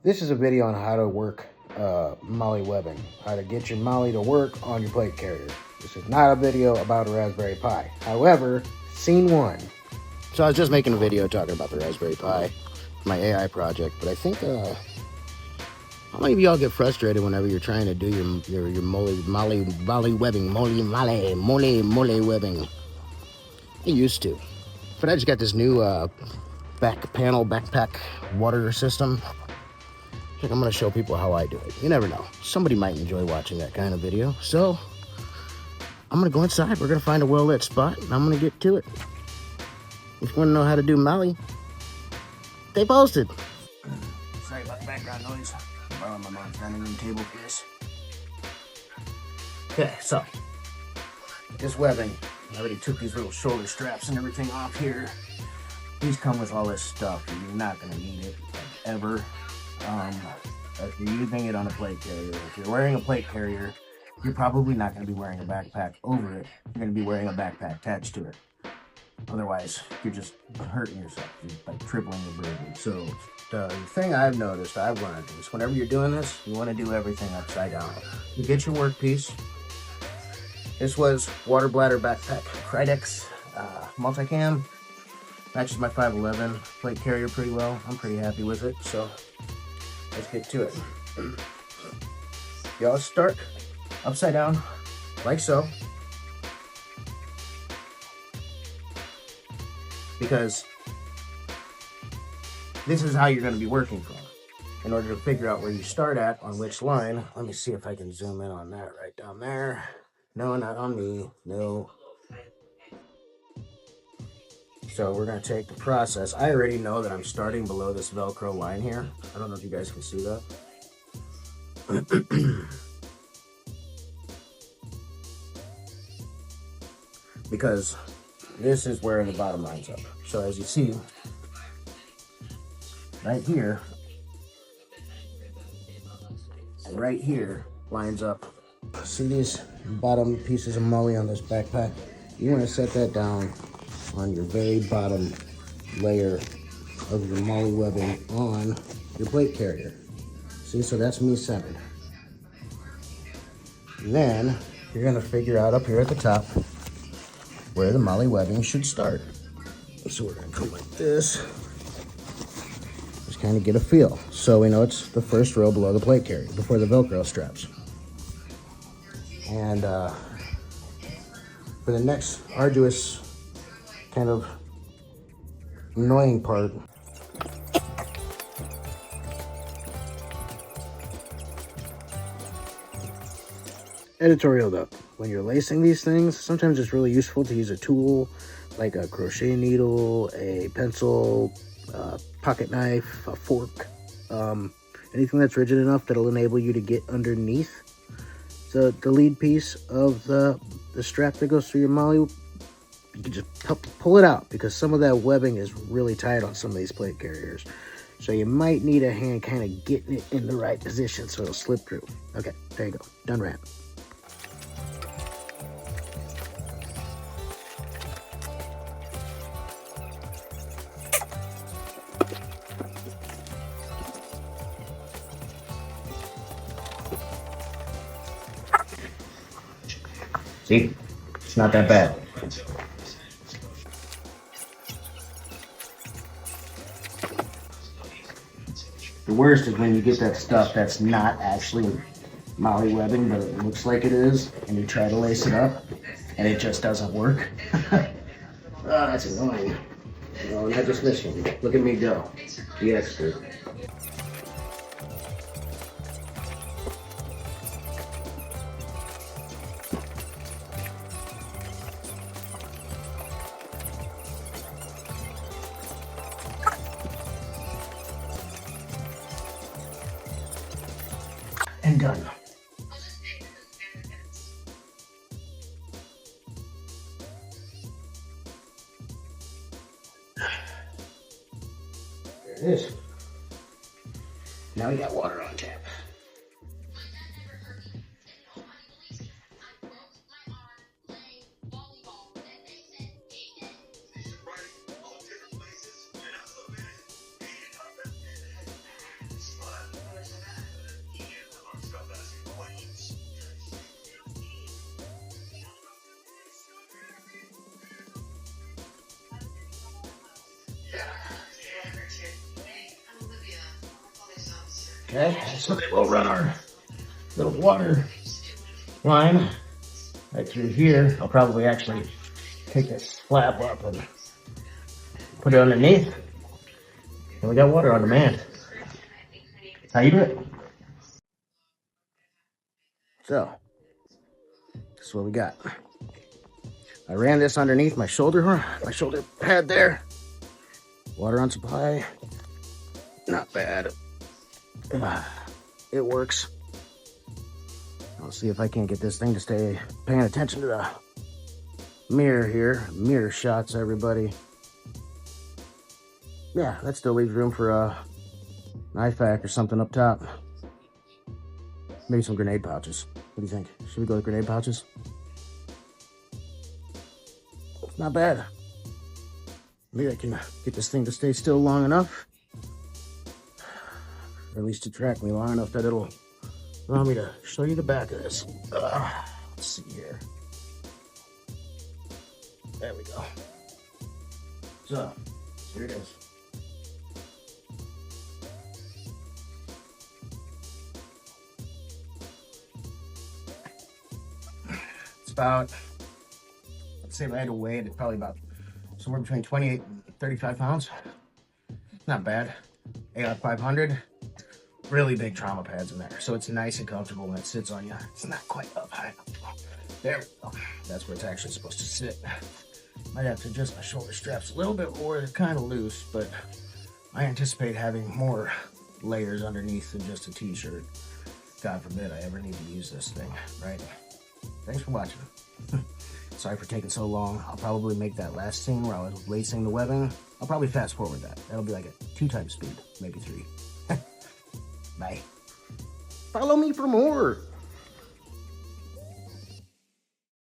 This is a video on how to work Molle webbing, how to get your Molle to work on your plate carrier. This is not a video about a Raspberry Pi. However, scene one. So I was just making a video talking about the Raspberry Pi, my AI project, but I think how many of y'all get frustrated whenever you're trying to do your Molle webbing, Molle webbing? I used to, but I just got this new backpack water system. I'm going to show people how I do it. You never know. Somebody might enjoy watching that kind of video. So I'm going to go inside. We're going to find a well-lit spot, and I'm going to get to it. If you want to know how to do Molle, stay posted. Sorry about the background noise. I'm borrowing my mom's dining room table for this. Okay, so this webbing, I already took these little shoulder straps and everything off here. These come with all this stuff, and you're not going to need it, like, ever. If you're using it on a plate carrier, if you're wearing a plate carrier, you're probably not going to be wearing a backpack over it. You're going to be wearing a backpack attached to it. Otherwise, you're just hurting yourself. You're like tripling your burden. So the thing I've noticed, I've learned, is whenever you're doing this, you want to do everything upside down. You get your workpiece. This was water bladder backpack, Krydex, Multicam. Matches my 511 plate carrier pretty well. I'm pretty happy with it. So let's get to it. Y'all start upside down, like so. Because this is how you're going to be working from. In order to figure out where you start at, on which line, let me see if I can zoom in on that right down there. No, not on me. No. So we're going to take the process. I already know that I'm starting below this Velcro line here. I don't know if you guys can see that. Because this is where the bottom lines up. So as you see, right here, and right here lines up. See these bottom pieces of Molle on this backpack? You want to set that down on your very bottom layer of your Molle webbing on your plate carrier. See, so that's me centered. And then you're going to figure out up here at the top where the Molle webbing should start. So we're going to come like this. Just kind of get a feel. So we know it's the first row below the plate carrier, before the Velcro straps. And for the next arduous, kind of annoying part, editorial note: when you're lacing these things, sometimes it's really useful to use a tool like a crochet needle, a pencil, a pocket knife, a fork, anything that's rigid enough that'll enable you to get underneath the lead piece of the strap that goes through your Molle. You can just help pull it out, because some of that webbing is really tight on some of these plate carriers. So you might need a hand kind of getting it in the right position so it'll slip through. Okay, there you go. Done rant. See? It's not that bad. The worst is when you get that stuff that's not actually Molle webbing, but it looks like it is, and you try to lace it up, and it just doesn't work. Oh, that's annoying. No, not just this one. Look at me go. The expert. And done. There it is. Now we got water on tap. Okay, so they will run our little water line right through here. I'll probably actually take this flap up and put it underneath. And we got water on demand. How you doing? So, this is what we got. I ran this underneath my shoulder pad there. Water on supply. Not bad. It works. I'll see if I can get this thing to stay paying attention to the mirror here. Mirror shots, everybody. Yeah, that still leaves room for a knife pack or something up top. Maybe some grenade pouches. What do you think? Should we go with grenade pouches? Not bad. Maybe I can get this thing to stay still long enough. Or at least to track me long enough that it'll allow me to show you the back of this. Let's see here. There we go. So, here it is. It's about, let's say if I had to weigh it, it's probably about somewhere between 28 and 35 pounds. Not bad. AR-500. Really big trauma pads in there, so it's nice and comfortable when it sits on you. It's not quite up high. There we go. That's where it's actually supposed to sit. Might have to adjust my shoulder straps a little bit more. They're kind of loose, but I anticipate having more layers underneath than just a t-shirt. God forbid I ever need to use this thing, right? Thanks for watching. Sorry for taking so long. I'll probably make that last scene where I was lacing the webbing. I'll probably fast forward that. That'll be like a 2 times speed, maybe 3. Bye. Follow me for more.